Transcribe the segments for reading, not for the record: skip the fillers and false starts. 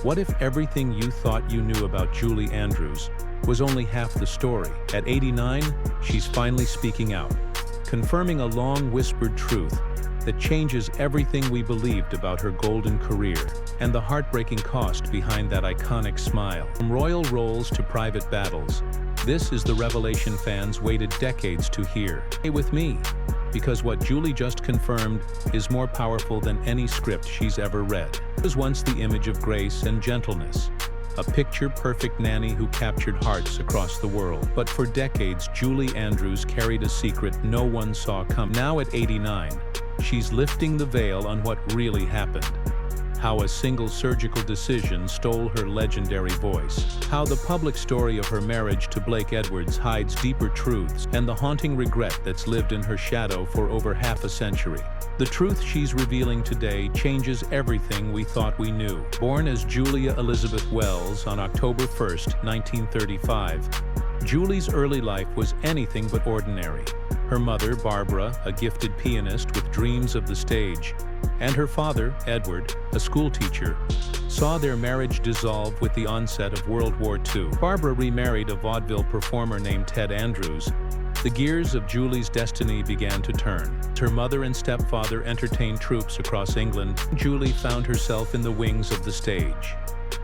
What if everything you thought you knew about Julie Andrews was only half the story? At 89, she's finally speaking out, confirming a long-whispered truth that changes everything we believed about her golden career and the heartbreaking cost behind that iconic smile. From royal roles to private battles, this is the revelation fans waited decades to hear. Stay with me, because what Julie just confirmed is more powerful than any script she's ever read. She was once the image of grace and gentleness, a picture-perfect nanny who captured hearts across the world. But for decades, Julie Andrews carried a secret no one saw coming. Now at 89, she's lifting the veil on what really happened. How a single surgical decision stole her legendary voice. How the public story of her marriage to Blake Edwards hides deeper truths, and the haunting regret that's lived in her shadow for over half a century. The truth she's revealing today changes everything we thought we knew. Born as Julia Elizabeth Wells on October 1st, 1935, Julie's early life was anything but ordinary. Her mother, Barbara, a gifted pianist with dreams of the stage, and her father, Edward, a schoolteacher, saw their marriage dissolve with the onset of World War II. Barbara remarried a vaudeville performer named Ted Andrews. The gears of Julie's destiny began to turn. Her mother and stepfather entertained troops across England. Julie found herself in the wings of the stage,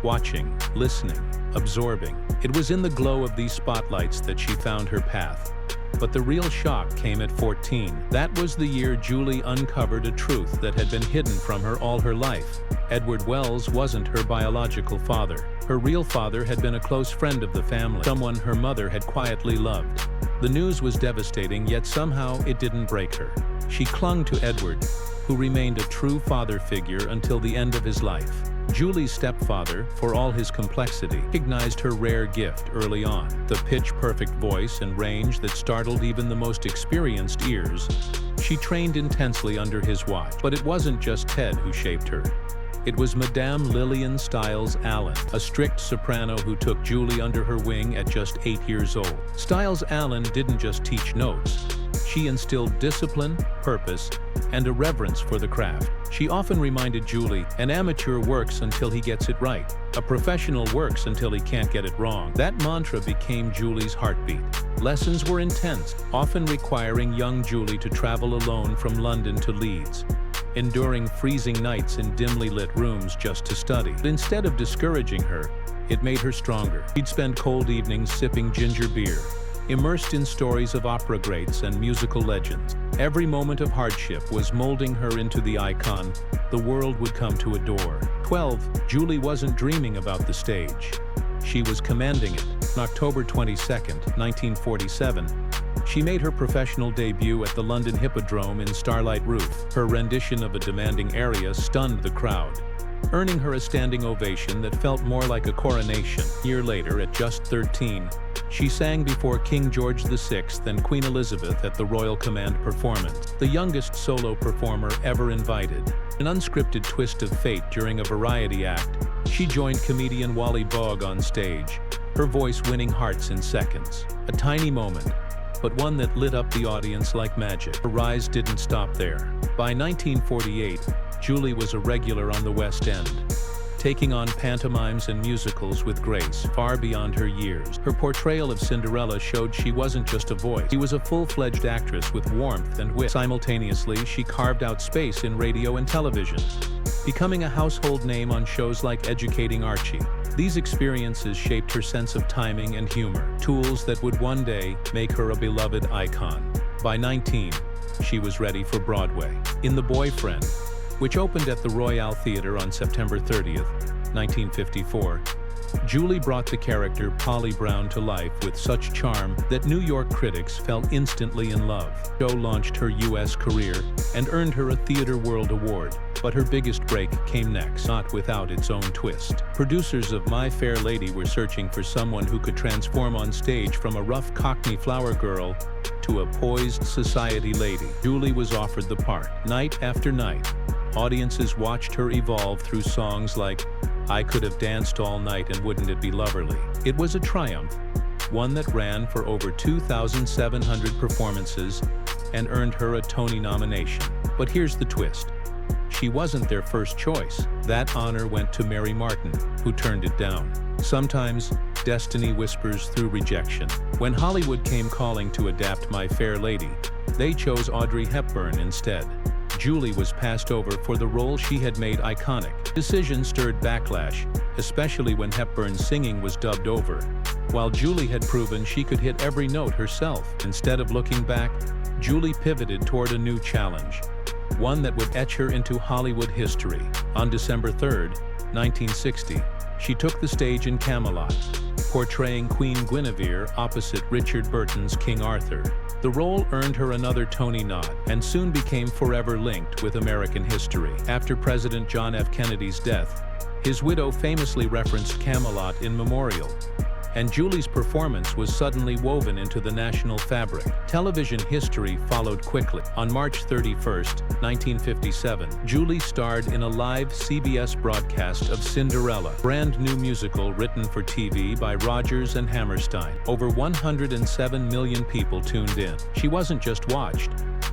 watching, listening, absorbing. It was in the glow of these spotlights that she found her path. But the real shock came at 14. That was the year Julie uncovered a truth that had been hidden from her all her life. Edward Wells wasn't her biological father. Her real father had been a close friend of the family, someone her mother had quietly loved. The news was devastating, yet somehow it didn't break her. She clung to Edward, who remained a true father figure until the end of his life. Julie's stepfather, for all his complexity, recognized her rare gift early on. The pitch-perfect voice and range that startled even the most experienced ears. She trained intensely under his watch. But it wasn't just Ted who shaped her. It was Madame Lillian Styles Allen, a strict soprano who took Julie under her wing at just 8 years old. Styles Allen didn't just teach notes. She instilled discipline, purpose, and a reverence for the craft. She often reminded Julie, an amateur works until he gets it right. A professional works until he can't get it wrong. That mantra became Julie's heartbeat. Lessons were intense, often requiring young Julie to travel alone from London to Leeds, enduring freezing nights in dimly lit rooms just to study. But instead of discouraging her, it made her stronger. She'd spend cold evenings sipping ginger beer, immersed in stories of opera greats and musical legends. Every moment of hardship was molding her into the icon the world would come to adore. 12, Julie wasn't dreaming about the stage. She was commanding it. On October 22, 1947, she made her professional debut at the London Hippodrome in Starlight Roof. Her rendition of a demanding aria stunned the crowd, earning her a standing ovation that felt more like a coronation. A year later, at just 13, she sang before King George VI and Queen Elizabeth at the Royal Command performance, the youngest solo performer ever invited. An unscripted twist of fate during a variety act, she joined comedian Wally Bogg on stage, her voice winning hearts in seconds. A tiny moment, but one that lit up the audience like magic. Her rise didn't stop there. By 1948, Julie was a regular on the West End, taking on pantomimes and musicals with grace far beyond her years. Her portrayal of Cinderella showed she wasn't just a voice. She was a full-fledged actress with warmth and wit. Simultaneously, she carved out space in radio and television, becoming a household name on shows like Educating Archie. These experiences shaped her sense of timing and humor, tools that would one day make her a beloved icon. By 19, she was ready for Broadway. In The Boyfriend, which opened at the Royal Theatre on September 30th, 1954, Julie brought the character Polly Brown to life with such charm that New York critics fell instantly in love. The show launched her U.S. career and earned her a Theatre World Award. But her biggest break came next, not without its own twist. Producers of My Fair Lady were searching for someone who could transform on stage from a rough Cockney flower girl to a poised society lady. Julie was offered the part. Night after night, audiences watched her evolve through songs like I Could Have Danced All Night and Wouldn't It Be Loverly. It was a triumph, one that ran for over 2,700 performances and earned her a Tony nomination. But here's the twist. she wasn't their first choice. That honor went to Mary Martin, who turned it down. Sometimes, destiny whispers through rejection. When Hollywood came calling to adapt My Fair Lady, they chose Audrey Hepburn instead. Julie was passed over for the role she had made iconic. Decision stirred backlash, especially when Hepburn's singing was dubbed over, while Julie had proven she could hit every note herself. Instead of looking back, Julie pivoted toward a new challenge, one that would etch her into Hollywood history. On December 3, 1960, she took the stage in Camelot, portraying Queen Guinevere opposite Richard Burton's King Arthur. The role earned her another Tony nod and soon became forever linked with American history. After President John F. Kennedy's death, his widow famously referenced Camelot in memorial, and Julie's performance was suddenly woven into the national fabric. Television history followed quickly. On March 31, 1957, Julie starred in a live CBS broadcast of Cinderella, a brand new musical written for TV by Rodgers and Hammerstein. Over 107 million people tuned in. She wasn't just watched,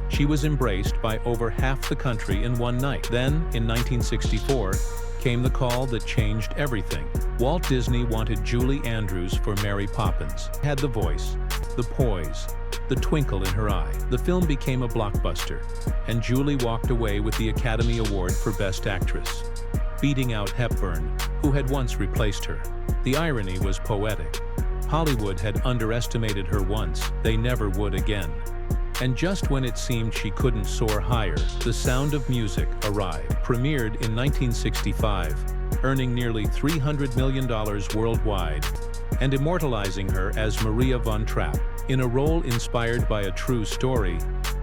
she was embraced by over half the country in one night. Then, in 1964, came the call that changed everything. Walt Disney wanted Julie Andrews for Mary Poppins. Had the voice, the poise, the twinkle in her eye. The film became a blockbuster, and Julie walked away with the Academy Award for Best Actress, beating out Hepburn, who had once replaced her. The irony was poetic. Hollywood had underestimated her once, they never would again. And just when it seemed she couldn't soar higher, The Sound of Music arrived. Premiered in 1965, earning nearly $300 million worldwide, and immortalizing her as Maria von Trapp. In a role inspired by a true story,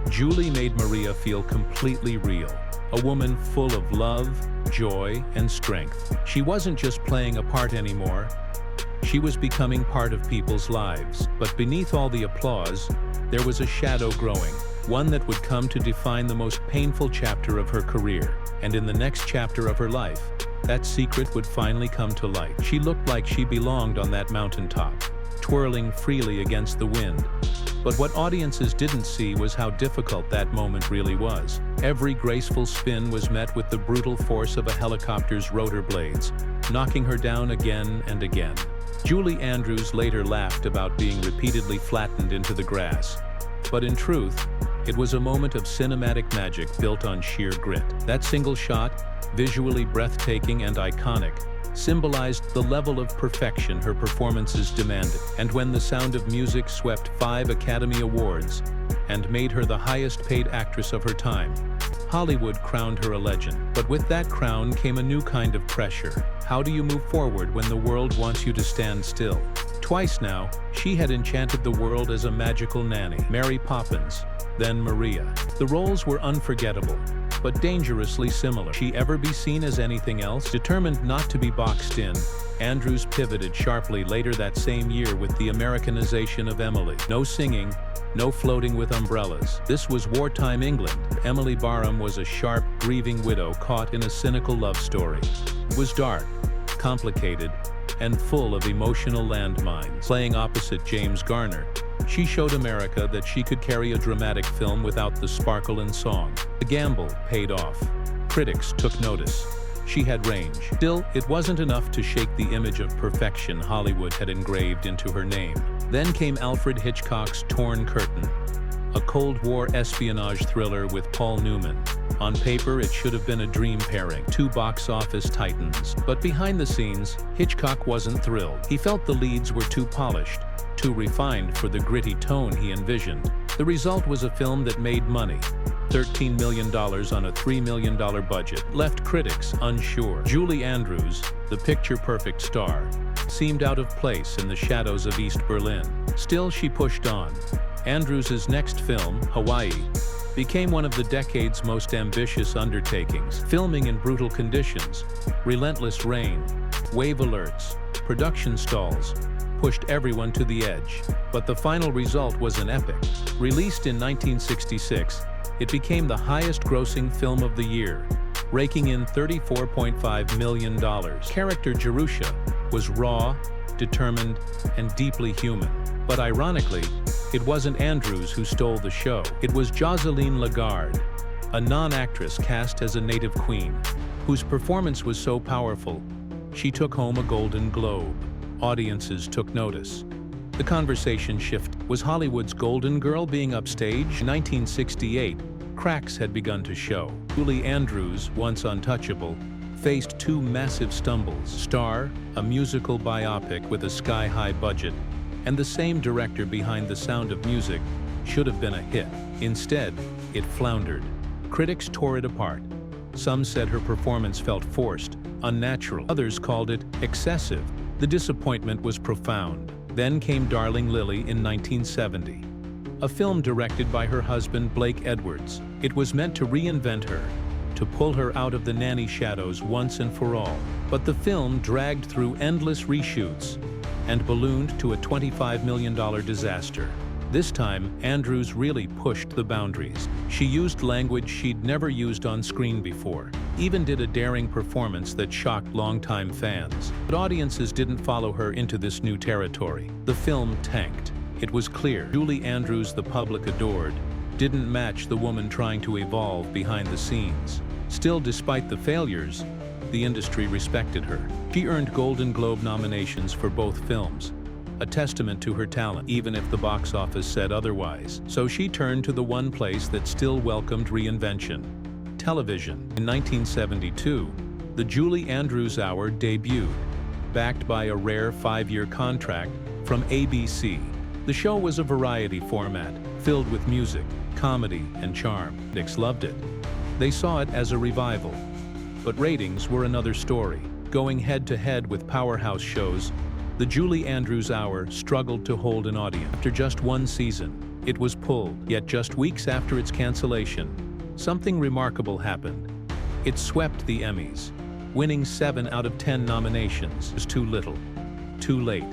Julie made Maria feel completely real, a woman full of love, joy, and strength. She wasn't just playing a part anymore, she was becoming part of people's lives. But beneath all the applause, there was a shadow growing, one that would come to define the most painful chapter of her career. And in the next chapter of her life, that secret would finally come to light. She looked like she belonged on that mountaintop, twirling freely against the wind. But what audiences didn't see was how difficult that moment really was. Every graceful spin was met with the brutal force of a helicopter's rotor blades, knocking her down again and again. Julie Andrews later laughed about being repeatedly flattened into the grass. But in truth, it was a moment of cinematic magic built on sheer grit. That single shot, visually breathtaking and iconic, symbolized the level of perfection her performances demanded. And when The Sound of Music swept 5 Academy Awards and made her the highest-paid actress of her time, Hollywood crowned her a legend. But with that crown came a new kind of pressure. How do you move forward when the world wants you to stand still? Twice now, she had enchanted the world as a magical nanny. Mary Poppins, then Maria. The roles were unforgettable, but dangerously similar. She ever be seen as anything else? Determined not to be boxed in, Andrews pivoted sharply later that same year with the Americanization of Emily. No singing, no floating with umbrellas. This was wartime England. Emily Barham was a sharp, grieving widow caught in a cynical love story. It was dark, complicated, and full of emotional landmines. Playing opposite James Garner, she showed America that she could carry a dramatic film without the sparkle and song. The gamble paid off. Critics took notice. She had range. Still, it wasn't enough to shake the image of perfection Hollywood had engraved into her name. Then came Alfred Hitchcock's Torn Curtain, a Cold War espionage thriller with Paul Newman. On paper, it should have been a dream pairing, 2 box office titans. But behind the scenes, Hitchcock wasn't thrilled. He felt the leads were too polished, too refined for the gritty tone he envisioned. The result was a film that made money. $13 million on a $3 million budget left critics unsure. Julie Andrews, the picture-perfect star, seemed out of place in the shadows of East Berlin. Still, she pushed on. Andrews' next film, Hawaii, became one of the decade's most ambitious undertakings. Filming in brutal conditions, relentless rain, wave alerts, production stalls, pushed everyone to the edge. But the final result was an epic. Released in 1966, it became the highest-grossing film of the year, raking in $34.5 million. Character Jerusha was raw, determined, and deeply human. But ironically, it wasn't Andrews who stole the show. It was Jocelyn Lagarde, a non-actress cast as a native queen, whose performance was so powerful, she took home a Golden Globe. Audiences took notice. The conversation shift. Was Hollywood's Golden Girl being upstaged? In 1968, cracks had begun to show. Julie Andrews, once untouchable, faced two massive stumbles. Star, a musical biopic with a sky-high budget, and the same director behind The Sound of Music, should have been a hit. Instead, it floundered. Critics tore it apart. Some said her performance felt forced, unnatural. Others called it excessive. The disappointment was profound. Then came Darling Lily in 1970, a film directed by her husband Blake Edwards. It was meant to reinvent her, to pull her out of the nanny shadows once and for all. But the film dragged through endless reshoots and ballooned to a $25 million disaster. This time, Andrews really pushed the boundaries. She used language she'd never used on screen before, even did a daring performance that shocked longtime fans. But audiences didn't follow her into this new territory. The film tanked. It was clear Julie Andrews, the public adored, didn't match the woman trying to evolve behind the scenes. Still, despite the failures, the industry respected her. She earned Golden Globe nominations for both films, a testament to her talent, even if the box office said otherwise. So she turned to the one place that still welcomed reinvention: television. In 1972, the Julie Andrews Hour debuted, backed by a rare 5-year contract from ABC. The show was a variety format, filled with music, comedy, and charm. Critics loved it. They saw it as a revival. But ratings were another story. Going head-to-head with powerhouse shows, the Julie Andrews Hour struggled to hold an audience. After just one season, it was pulled. Yet just weeks after its cancellation, something remarkable happened. It swept the Emmys, winning 7 out of 10 nominations. It was too little, too late.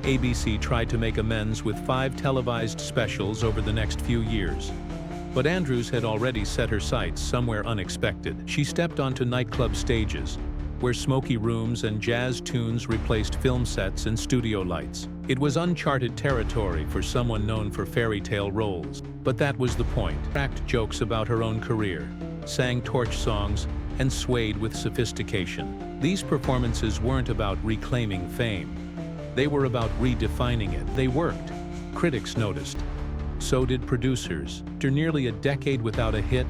ABC tried to make amends with 5 televised specials over the next few years. But Andrews had already set her sights somewhere unexpected. She stepped onto nightclub stages, where smoky rooms and jazz tunes replaced film sets and studio lights. It was uncharted territory for someone known for fairy tale roles. But that was the point. She cracked jokes about her own career, sang torch songs, and swayed with sophistication. These performances weren't about reclaiming fame. They were about redefining it. They worked. Critics noticed. So did producers. After nearly a decade without a hit,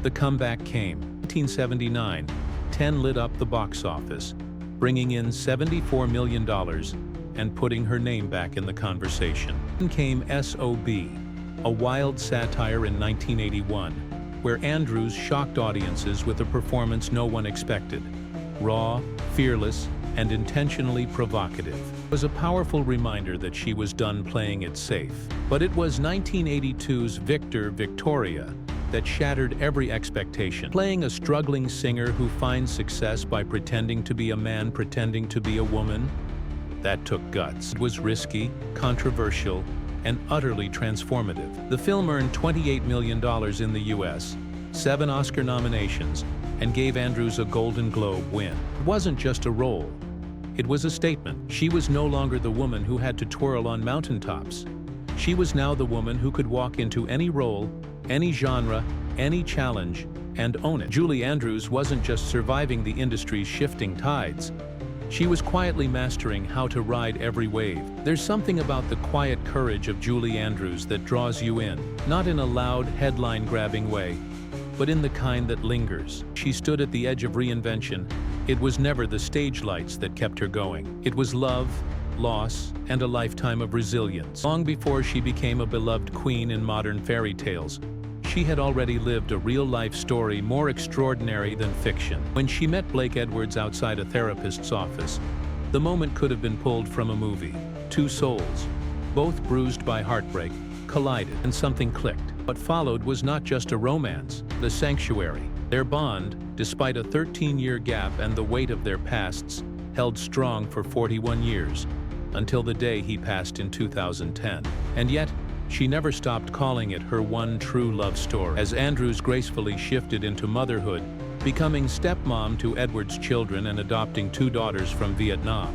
the comeback came. In 1979, 10 lit up the box office, bringing in $74 million and putting her name back in the conversation. Then came S.O.B., a wild satire in 1981, where Andrews shocked audiences with a performance no one expected. Raw, fearless, and intentionally provocative. It was a powerful reminder that she was done playing it safe. But it was 1982's Victoria that shattered every expectation. Playing a struggling singer who finds success by pretending to be a man pretending to be a woman, that took guts. It was risky, controversial, and utterly transformative. The film earned $28 million in the US, 7 Oscar nominations, and gave Andrews a Golden Globe win. It wasn't just a role. It was a statement. She was no longer the woman who had to twirl on mountaintops. She was now the woman who could walk into any role, any genre, any challenge, and own it. Julie Andrews wasn't just surviving the industry's shifting tides. She was quietly mastering how to ride every wave. There's something about the quiet courage of Julie Andrews that draws you in, not in a loud, headline-grabbing way, but in the kind that lingers. She stood at the edge of reinvention. It was never the stage lights that kept her going. It was love, loss, and a lifetime of resilience. Long before she became a beloved queen in modern fairy tales, she had already lived a real-life story more extraordinary than fiction. When she met Blake Edwards outside a therapist's office, the moment could have been pulled from a movie. Two souls, both bruised by heartbreak, collided, and something clicked. What followed was not just a romance, the sanctuary. Their bond, despite a 13-year gap and the weight of their pasts, held strong for 41 years, until the day he passed in 2010. And yet, she never stopped calling it her one true love story. As Andrews gracefully shifted into motherhood, becoming stepmom to Edward's children and adopting 2 daughters from Vietnam,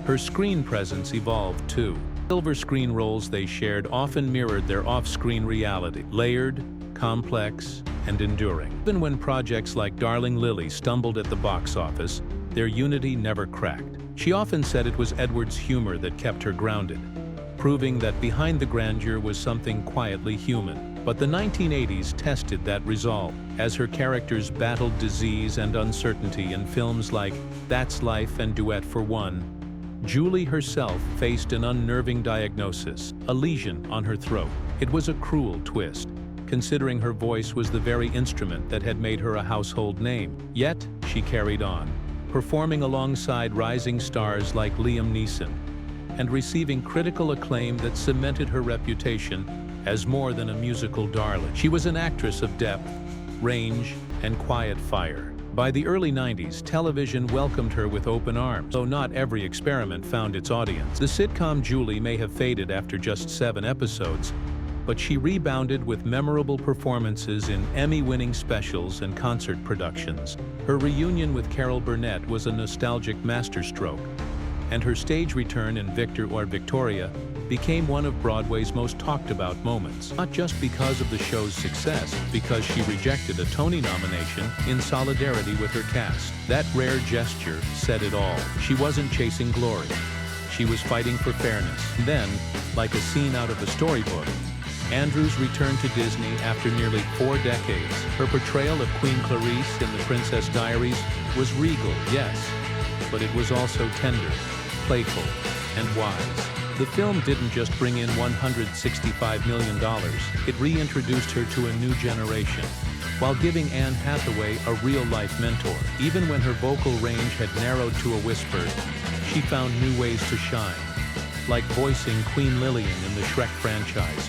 her screen presence evolved too. Silver screen roles they shared often mirrored their off-screen reality. Layered, complex, and enduring. Even when projects like Darling Lily stumbled at the box office, their unity never cracked. She often said it was Edward's humor that kept her grounded, proving that behind the grandeur was something quietly human. But the 1980s tested that resolve, as her characters battled disease and uncertainty in films like That's Life and Duet for One. Julie herself faced an unnerving diagnosis, a lesion on her throat. It was a cruel twist, considering her voice was the very instrument that had made her a household name. Yet, she carried on, performing alongside rising stars like Liam Neeson, and receiving critical acclaim that cemented her reputation as more than a musical darling. She was an actress of depth, range, and quiet fire. By the early 90s, television welcomed her with open arms, though not every experiment found its audience. The sitcom Julie may have faded after just 7 episodes, but she rebounded with memorable performances in Emmy-winning specials and concert productions. Her reunion with Carol Burnett was a nostalgic masterstroke, and her stage return in Victor or Victoria became one of Broadway's most talked-about moments, not just because of the show's success, because she rejected a Tony nomination in solidarity with her cast. That rare gesture said it all. She wasn't chasing glory. She was fighting for fairness. Then, like a scene out of a storybook, Andrews returned to Disney after nearly 4 decades. Her portrayal of Queen Clarice in The Princess Diaries was regal, yes, but it was also tender, playful, and wise. The film didn't just bring in $165 million, it reintroduced her to a new generation, while giving Anne Hathaway a real-life mentor. Even when her vocal range had narrowed to a whisper, she found new ways to shine, like voicing Queen Lillian in the Shrek franchise,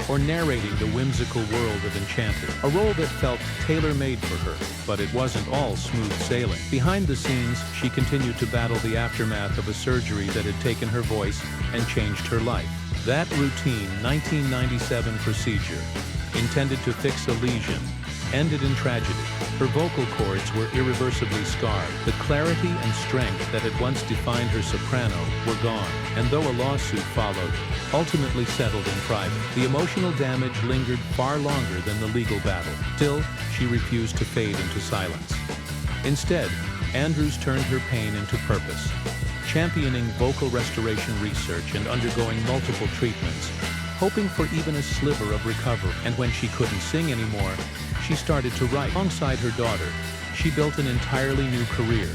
or narrating the whimsical world of Enchanted, a role that felt tailor-made for her. But it wasn't all smooth sailing. Behind the scenes, she continued to battle the aftermath of a surgery that had taken her voice and changed her life. That routine 1997 procedure, intended to fix a lesion, ended in tragedy. Her vocal cords were irreversibly scarred. The clarity and strength that had once defined her soprano were gone, and though a lawsuit followed, ultimately settled in private, the emotional damage lingered far longer than the legal battle. Still, she refused to fade into silence. Instead, Andrews turned her pain into purpose, championing vocal restoration research and undergoing multiple treatments, hoping for even a sliver of recovery. And when she couldn't sing anymore, she started to write. Alongside her daughter, she built an entirely new career,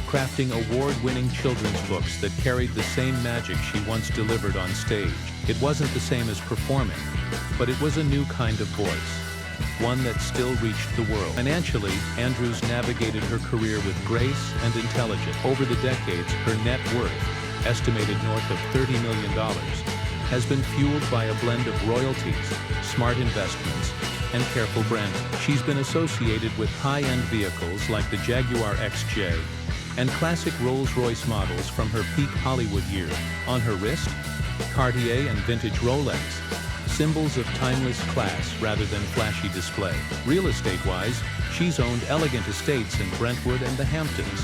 crafting award-winning children's books that carried the same magic she once delivered on stage. It wasn't the same as performing, but it was a new kind of voice, one that still reached the world. Financially, Andrews navigated her career with grace and intelligence. Over the decades, her net worth, estimated north of $30 million, has been fueled by a blend of royalties, smart investments, and careful branding. She's been associated with high-end vehicles like the Jaguar XJ and classic Rolls-Royce models from her peak Hollywood years. On her wrist, Cartier and vintage Rolex, symbols of timeless class rather than flashy display. Real estate-wise, she's owned elegant estates in Brentwood and the Hamptons,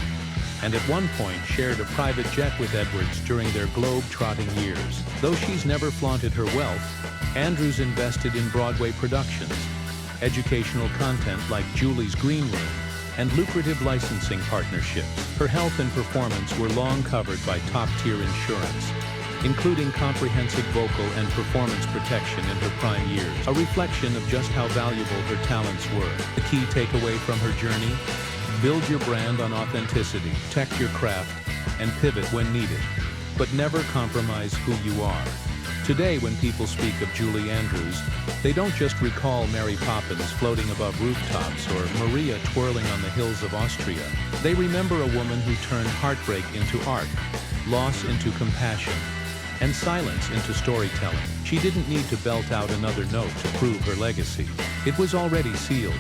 and at one point shared a private jet with Edwards during their globe-trotting years. Though she's never flaunted her wealth, Andrews invested in Broadway productions, educational content like Julie's Green Room, and lucrative licensing partnerships. Her health and performance were long covered by top-tier insurance, including comprehensive vocal and performance protection in her prime years, a reflection of just how valuable her talents were. The key takeaway from her journey: build your brand on authenticity, protect your craft, and pivot when needed, but never compromise who you are. Today, when people speak of Julie Andrews, they don't just recall Mary Poppins floating above rooftops or Maria twirling on the hills of Austria. They remember a woman who turned heartbreak into art, loss into compassion, and silence into storytelling. She didn't need to belt out another note to prove her legacy. It was already sealed,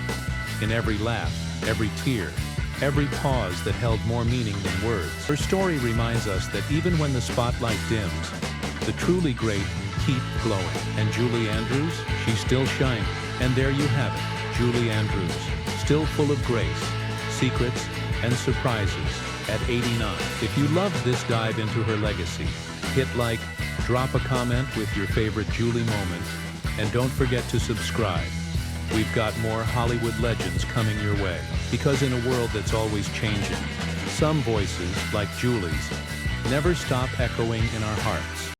in every laugh, every tear, every pause that held more meaning than words. Her story reminds us that even when the spotlight dims, the truly great keep glowing. And Julie Andrews, she's still shining. And there you have it, Julie Andrews, still full of grace, secrets, and surprises at 89. If you loved this dive into her legacy, hit like, drop a comment with your favorite Julie moment, and don't forget to subscribe. we've got more Hollywood legends coming your way. Because in a world that's always changing, some voices, like Julie's, never stop echoing in our hearts.